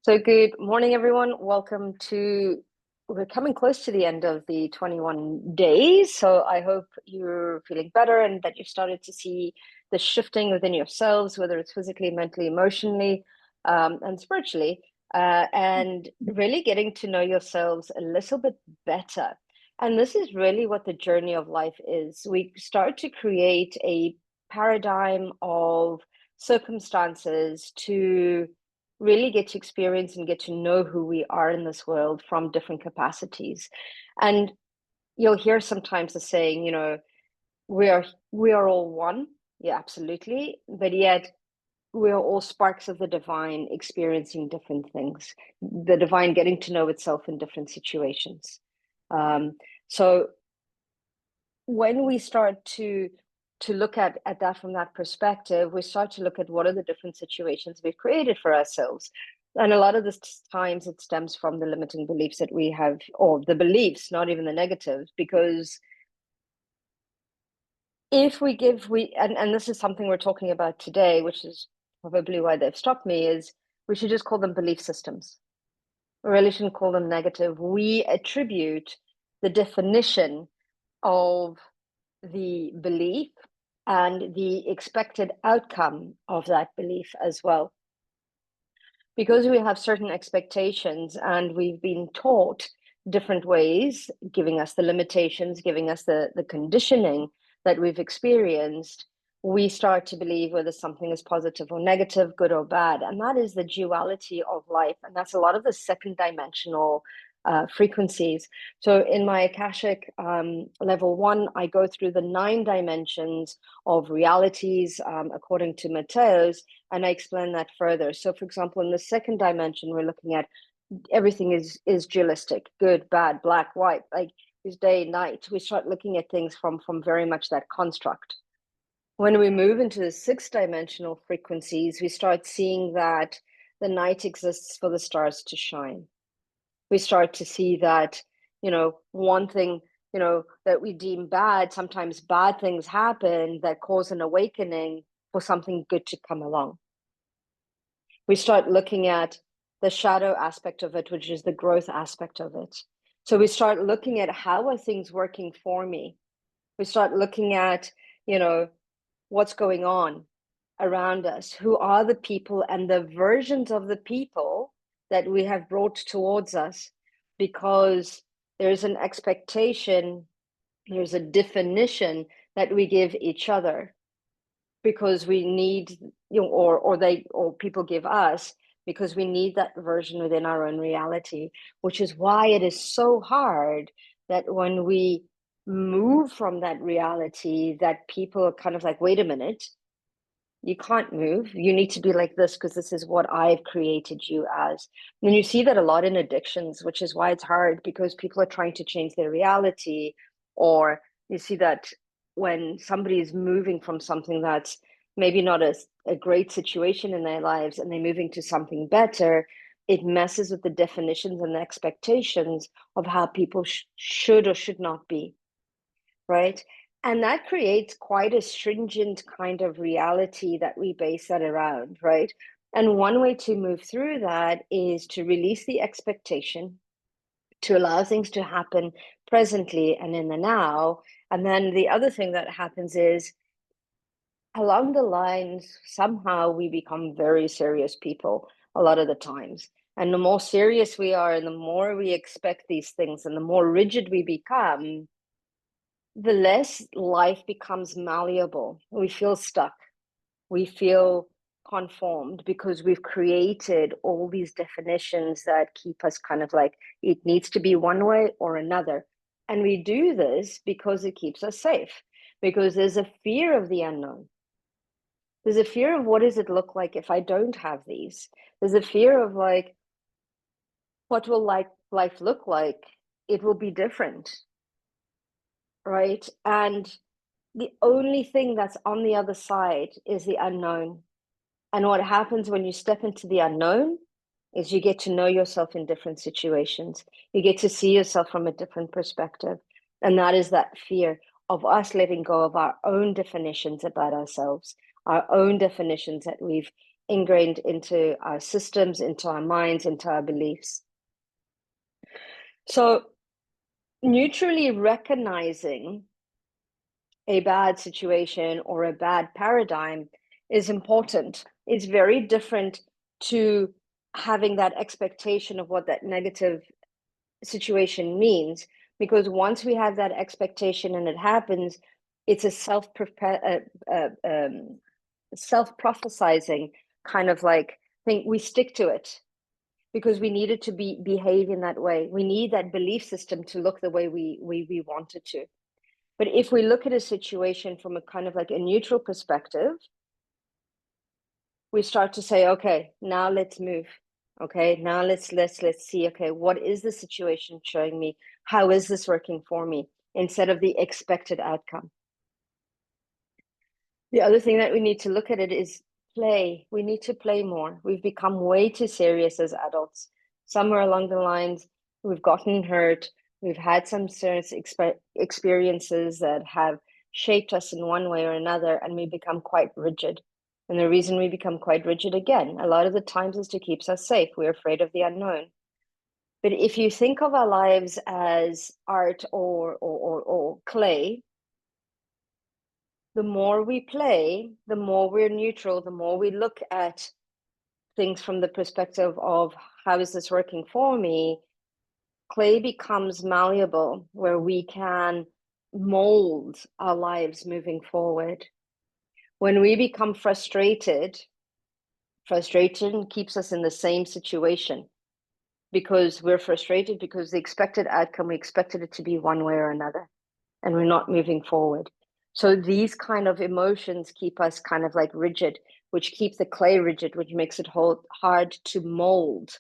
So good morning, everyone. We're coming close to the end of the 21 days. So I hope you're feeling better and that you've started to see the shifting within yourselves, whether it's physically, mentally, emotionally, and spiritually, and really getting to know yourselves a little bit better. And this is really what the journey of life is. We start to create a paradigm of circumstances to really get to experience and get to know who we are in this world from different capacities. And you'll hear sometimes the saying, we are all one. Yeah, absolutely. But yet we are all sparks of the divine experiencing different things, the divine getting to know itself in different situations. So when we start to look at that from that perspective, we start to look at what are the different situations we've created for ourselves. And a lot of the times it stems from the limiting beliefs that we have, or the beliefs, not even the negatives, because if we give, and this is something we're talking about today, which is probably why they've stopped me, is we should just call them belief systems. We really shouldn't call them negative. We attribute the definition of the belief and the expected outcome of that belief as well. Because we have certain expectations and we've been taught different ways, giving us the limitations, giving us the conditioning that we've experienced, we start to believe whether something is positive or negative, good or bad. And that is the duality of life. And that's a lot of the second dimensional frequencies. So in my Akashic level 1, I go through the 9 dimensions of realities according to Mateos, and I explain that further. So for example, in the second dimension, we're looking at everything is dualistic, good, bad, black, white, like is day, night. We start looking at things from very much that construct. When we move into the 6 dimensional frequencies, we start seeing that the night exists for the stars to shine. We start to see that, one thing, that we deem bad, sometimes bad things happen that cause an awakening for something good to come along. We start looking at the shadow aspect of it, which is the growth aspect of it. So we start looking at how are things working for me. We start looking at, what's going on around us, who are the people and the versions of the people that we have brought towards us, because there's an expectation, there's a definition that we give each other because we need, or people give us because we need that version within our own reality, which is why it is so hard that when we move from that reality, that people are kind of like, wait a minute, you can't move. You need to be like this because this is what I've created you as. And you see that a lot in addictions, which is why it's hard, because people are trying to change their reality. Or you see that when somebody is moving from something that's maybe not a great situation in their lives and they're moving to something better, it messes with the definitions and the expectations of how people should or should not be, right? And that creates quite a stringent kind of reality that we base that around, right? And one way to move through that is to release the expectation, to allow things to happen presently and in the now. And then the other thing that happens is along the lines, somehow we become very serious people a lot of the times. And the more serious we are and the more we expect these things and the more rigid we become, the less life becomes malleable. We feel stuck. We feel conformed because we've created all these definitions that keep us kind of like, it needs to be one way or another. And we do this because it keeps us safe, because there's a fear of the unknown. There's a fear of what does it look like if I don't have these? There's a fear of like, what will life look like? It will be different, right? And the only thing that's on the other side is the unknown. And what happens when you step into the unknown is you get to know yourself in different situations. You get to see yourself from a different perspective. And that is that fear of us letting go of our own definitions about ourselves, our own definitions that we've ingrained into our systems, into our minds, into our beliefs. So neutrally recognizing a bad situation or a bad paradigm is important. It's very different to having that expectation of what that negative situation means, because once we have that expectation and it happens, it's a self-prophesizing kind of like thing. We stick to it because we need it to behave in that way. We need that belief system to look the way we want it to. But if we look at a situation from a kind of like a neutral perspective, we start to say, okay, now let's move. Okay, now let's see, okay, what is the situation showing me? How is this working for me? Instead of the expected outcome. The other thing that we need to look at it is play. We need to play more. We've become way too serious as adults. Somewhere along the lines, we've gotten hurt. We've had some certain experiences that have shaped us in one way or another, and we become quite rigid. And the reason we become quite rigid, again, a lot of the times is to keep us safe. We're afraid of the unknown. But if you think of our lives as art or clay, the more we play, the more we're neutral, the more we look at things from the perspective of how is this working for me, clay becomes malleable, where we can mold our lives moving forward. When we become frustrated, frustration keeps us in the same situation because we're frustrated because the expected outcome, we expected it to be one way or another, and we're not moving forward. So these kind of emotions keep us kind of like rigid, which keeps the clay rigid, which makes it hard to mold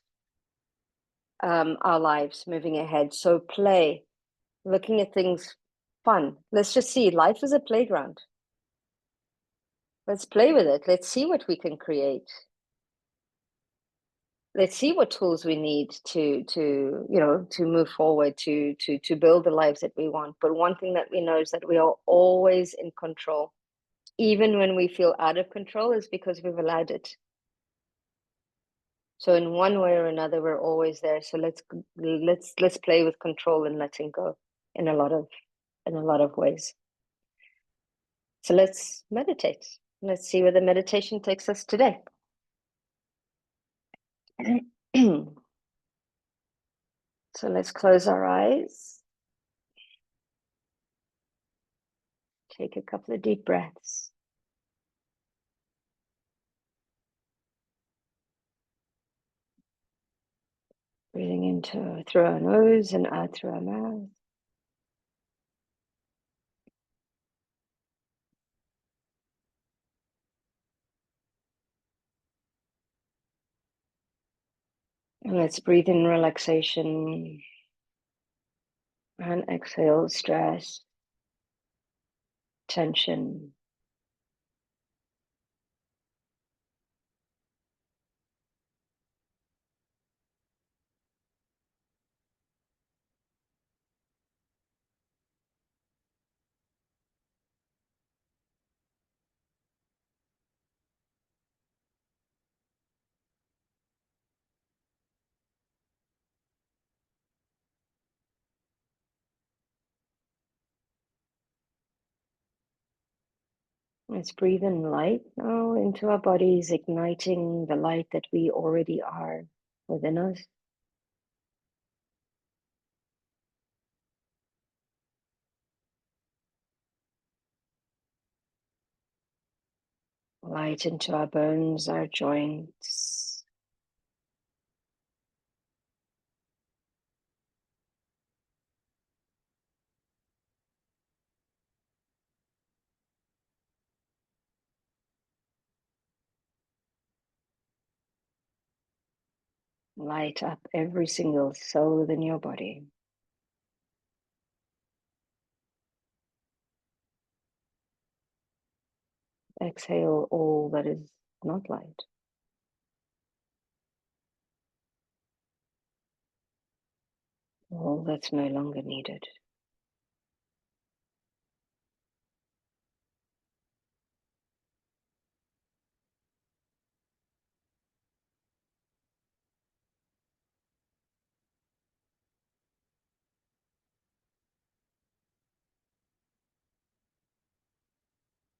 our lives moving ahead. So play, looking at things fun. Let's just see, life is a playground. Let's play with it. Let's see what we can create. Let's see what tools we need to move forward, to build the lives that we want. But one thing that we know is that we are always in control. Even when we feel out of control, is because we've allowed it. So in one way or another, we're always there. So let's play with control and letting go in a lot of ways. So let's meditate. Let's see where the meditation takes us today. So let's close our eyes. Take a couple of deep breaths. Breathing in through our nose and out through our mouth. And let's breathe in relaxation and exhale stress, tension. Let's breathe in light now into our bodies, igniting the light that we already are within us. Light into our bones, our joints. Light up every single cell within your body. Exhale all that is not light. All that's no longer needed.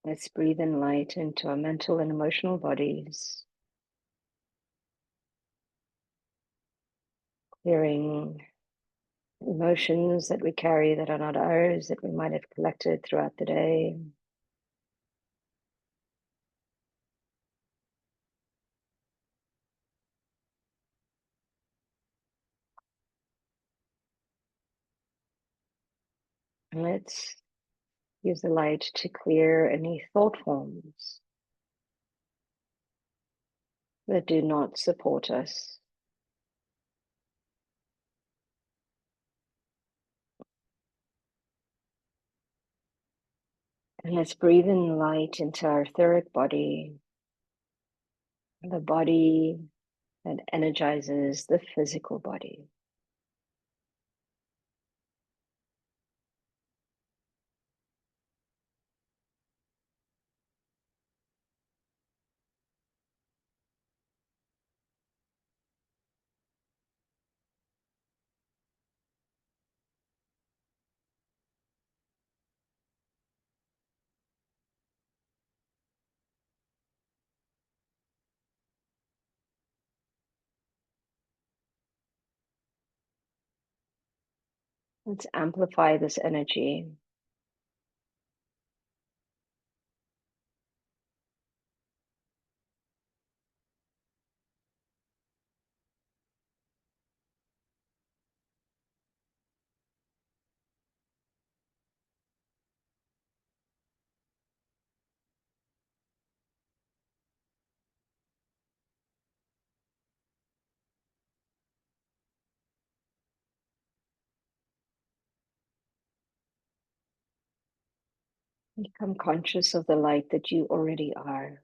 Let's breathe in light into our mental and emotional bodies, clearing emotions that we carry that are not ours, that we might have collected throughout the day. And let's use the light to clear any thought forms that do not support us. And let's breathe in light into our etheric body, the body that energizes the physical body. Let's amplify this energy. Become conscious of the light that you already are.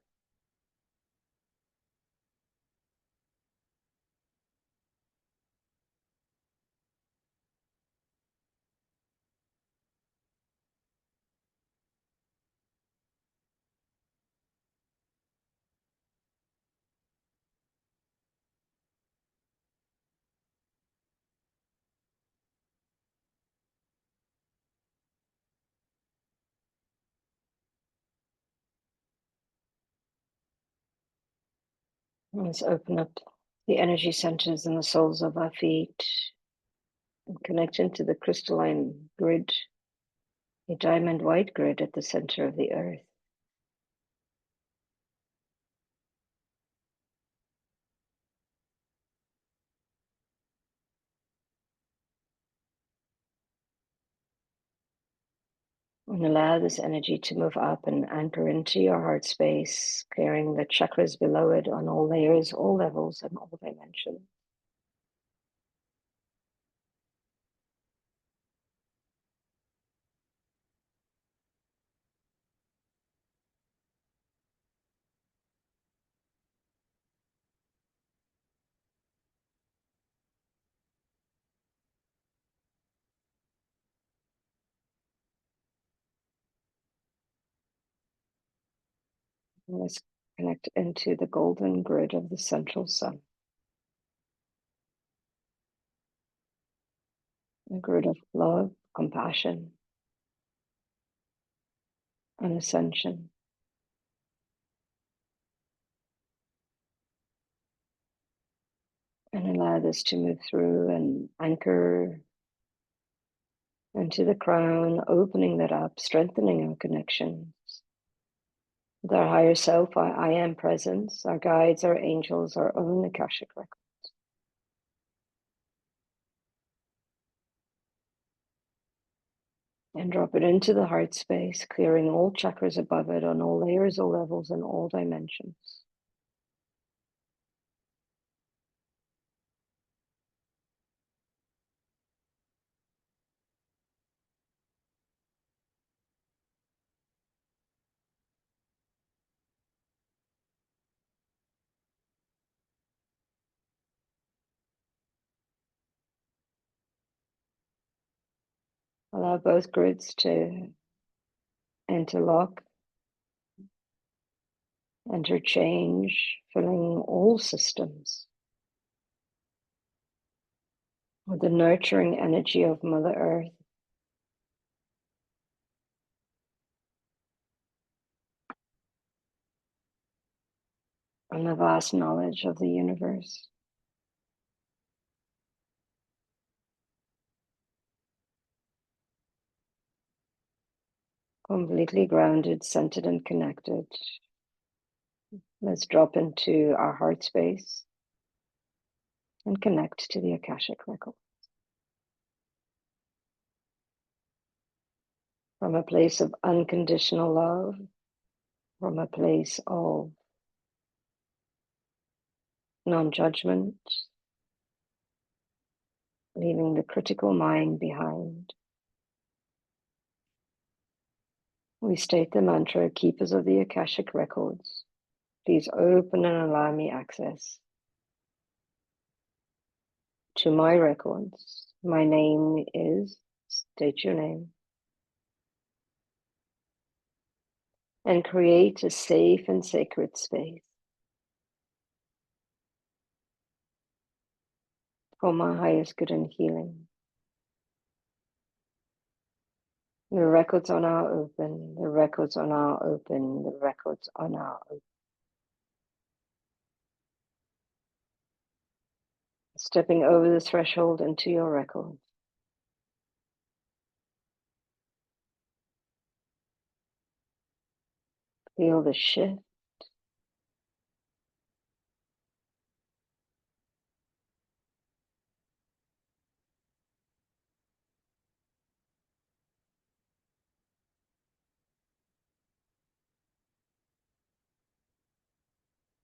Let's open up the energy centers in the soles of our feet and connect into the crystalline grid, a diamond white grid at the center of the earth. And allow this energy to move up and anchor into your heart space, clearing the chakras below it on all layers, all levels, and all dimensions. And let's connect into the golden grid of the central sun, a grid of love, compassion, and ascension. And allow this to move through and anchor into the crown, opening that up, strengthening our connections with our higher self, our I am presence, our guides, our angels, our own Akashic Records. And drop it into the heart space, clearing all chakras above it on all layers, all levels, and all dimensions. Allow both grids to interlock, interchange, filling all systems with the nurturing energy of Mother Earth. and the vast knowledge of the universe. Completely grounded, centered, and connected. Let's drop into our heart space and connect to the Akashic Record. From a place of unconditional love, from a place of non-judgment, leaving the critical mind behind. We state the mantra, keepers of the Akashic Records, please open and allow me access to my records. My name is, state your name, and create a safe and sacred space for my highest good and healing. The records are now open, the records are now open, the records are now open. Stepping over the threshold into your record. Feel the shift.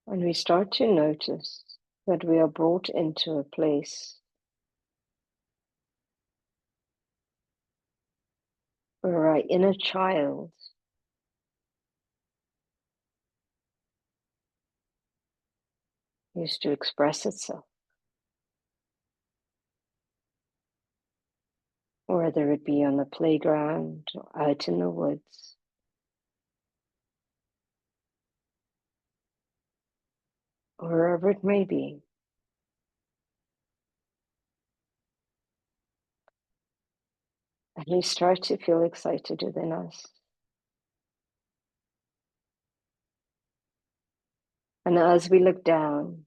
And we start to notice that we are brought into a place where our inner child used to express itself, whether it be on the playground or out in the woods, or wherever it may be. And we start to feel excited within us. And as we look down,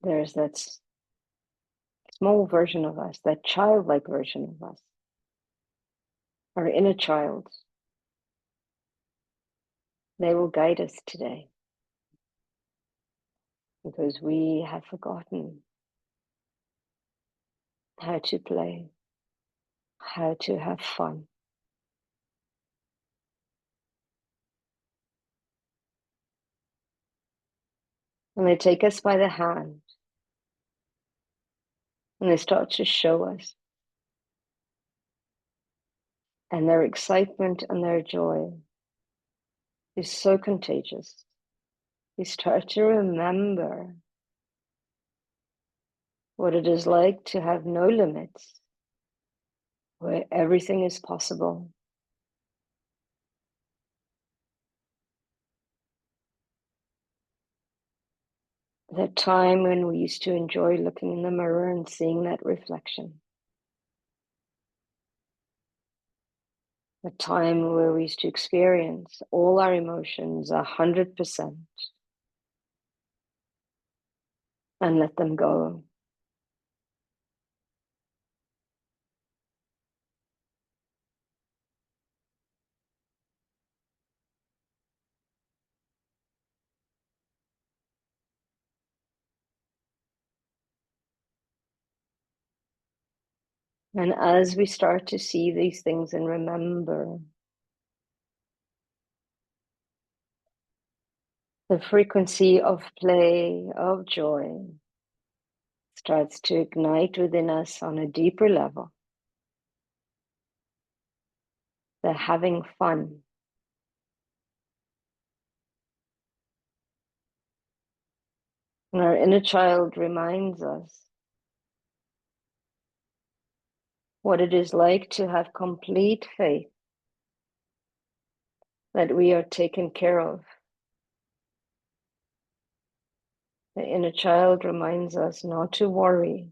there's that small version of us, that childlike version of us, our inner child. They will guide us today because we have forgotten how to play, how to have fun. And they take us by the hand and they start to show us. And their excitement and their joy is so contagious. We start to remember what it is like to have no limits, where everything is possible. That time when we used to enjoy looking in the mirror and seeing that reflection. A time where we used to experience all our emotions 100% and let them go. And as we start to see these things and remember, the frequency of play, of joy, starts to ignite within us on a deeper level. The having fun. And our inner child reminds us what it is like to have complete faith that we are taken care of. The inner child reminds us not to worry,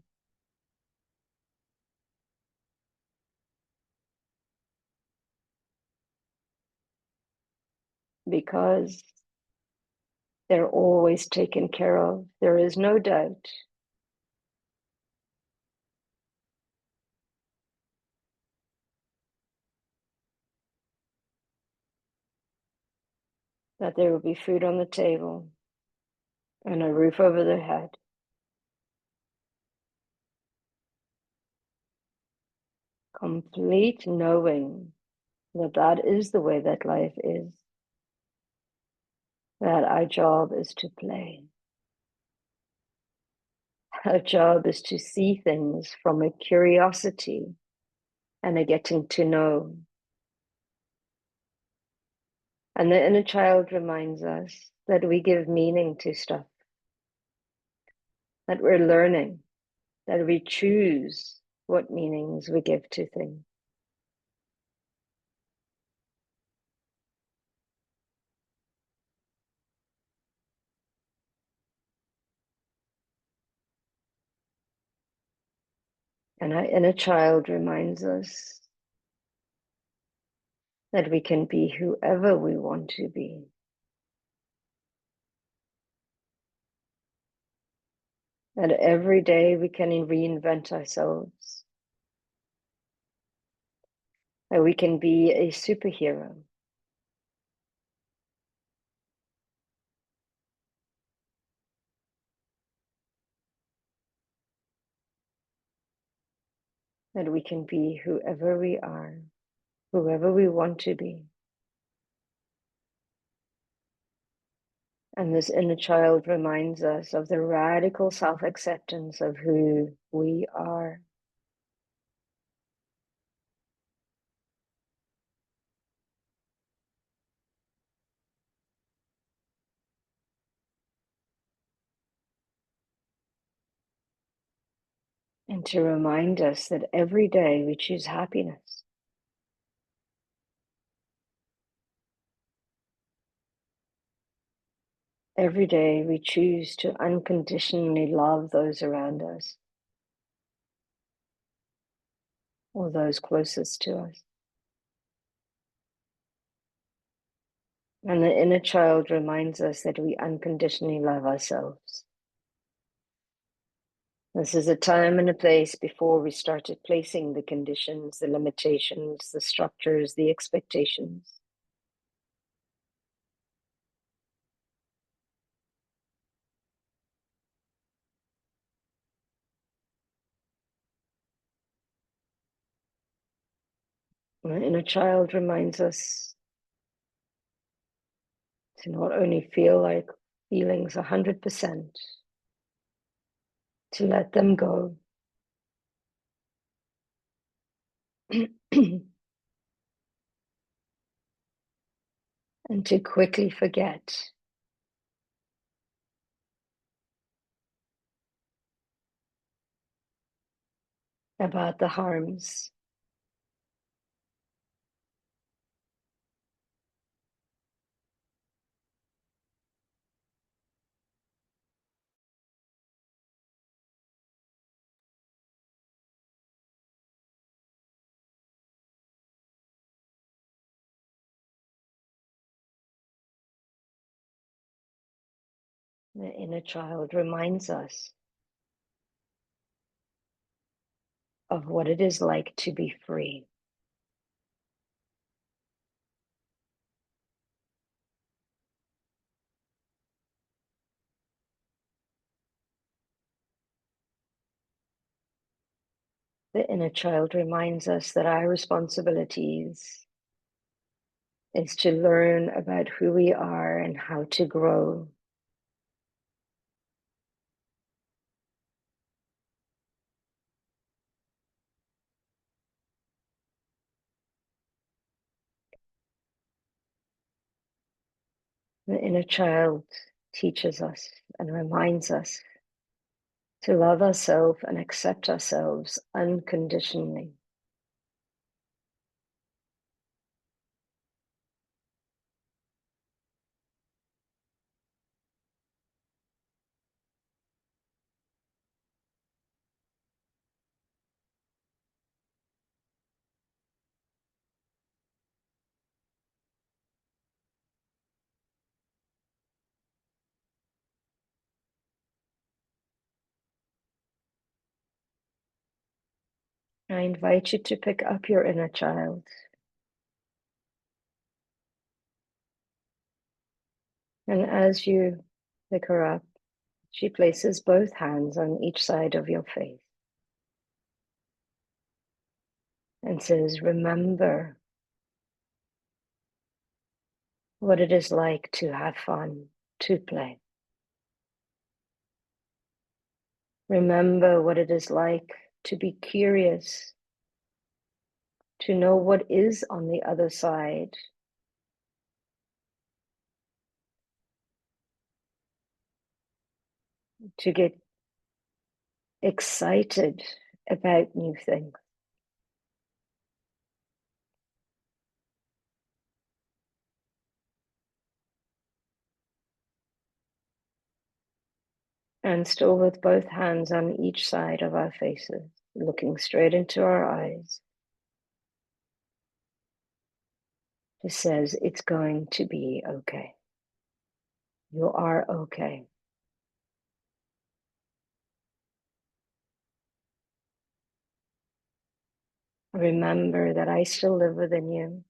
because They're always taken care of. There is no doubt that there will be food on the table and a roof over their head. Complete knowing that that is the way that life is, that our job is to play. Our job is to see things from a curiosity and a getting to know. And the inner child reminds us that we give meaning to stuff, that we're learning, that we choose what meanings we give to things. And our inner child reminds us that we can be whoever we want to be. That every day we can reinvent ourselves. That we can be a superhero. That we can be whoever we are, whoever we want to be. And this inner child reminds us of the radical self-acceptance of who we are. And to remind us that every day we choose happiness. Every day we choose to unconditionally love those around us or those closest to us. And the inner child reminds us that we unconditionally love ourselves. This is a time and a place before we started placing the conditions, the limitations, the structures, the expectations. And the inner child reminds us to not only feel like feelings 100%, to let them go. And to quickly forget about the harms. The inner child reminds us of what it is like to be free. The inner child reminds us that our responsibilities is to learn about who we are and how to grow. The inner child teaches us and reminds us to love ourselves and accept ourselves unconditionally. I invite you to pick up your inner child. And as you pick her up, she places both hands on each side of your face and says, remember what it is like to have fun, to play. Remember what it is like to be curious, to know what is on the other side, to get excited about new things. And still with both hands on each side of our faces, looking straight into our eyes, it says, it's going to be okay. You are okay. Remember that I still live within you.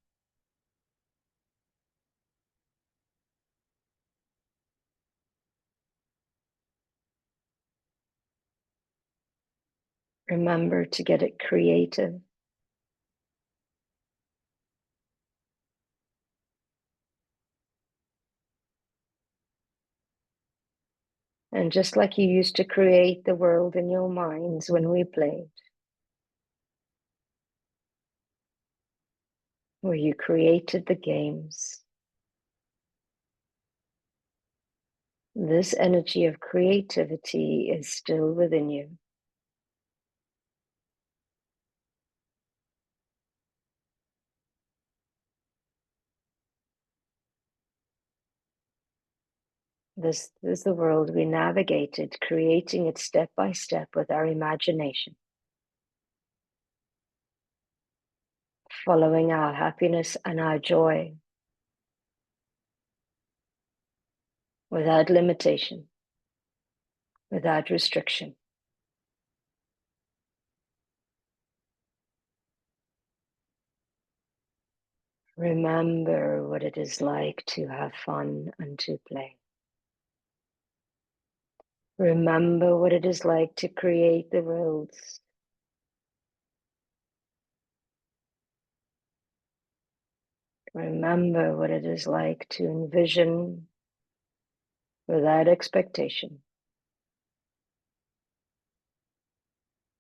Remember to get it creative. And just like you used to create the world in your minds when we played, where you created the games, this energy of creativity is still within you. This is the world we navigated, creating it step by step with our imagination, following our happiness and our joy without limitation, without restriction. Remember what it is like to have fun and to play. Remember what it is like to create the worlds. Remember what it is like to envision without expectation.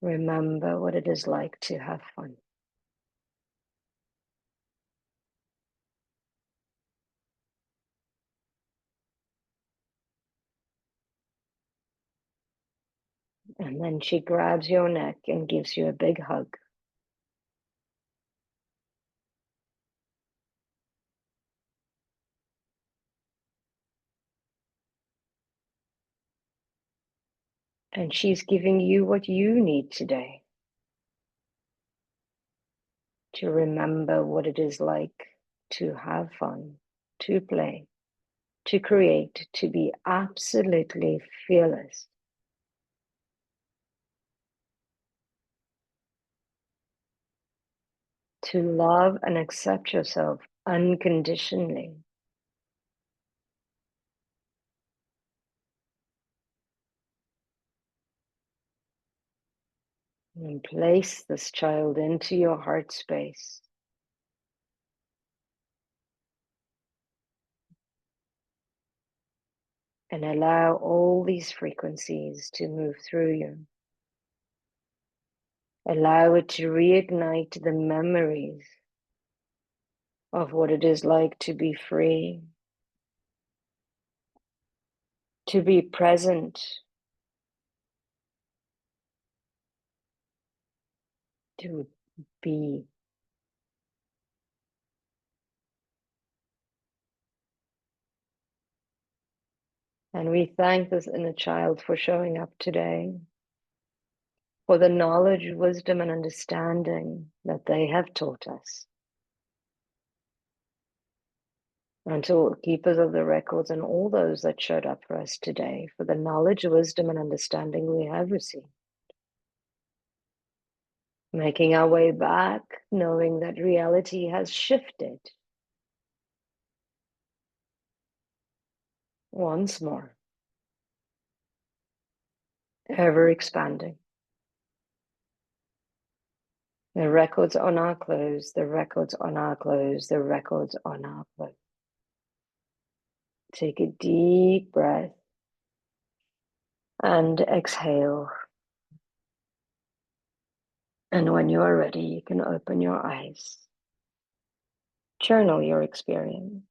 Remember what it is like to have fun. And then she grabs your neck and gives you a big hug. And she's giving you what you need today to remember what it is like to have fun, to play, to create, to be absolutely fearless. To love and accept yourself unconditionally. And place this child into your heart space. And allow all these frequencies to move through you. Allow it to reignite the memories of what it is like to be free, to be present, to be. And we thank this inner child for showing up today, for the knowledge, wisdom, and understanding that they have taught us. And to all keepers of the records and all those that showed up for us today, for the knowledge, wisdom, and understanding we have received. Making our way back, knowing that reality has shifted. Once more. Ever expanding. The records on our clothes, the records on our clothes, the records on our clothes. Take a deep breath and exhale. And when you are ready, you can open your eyes. Journal your experience.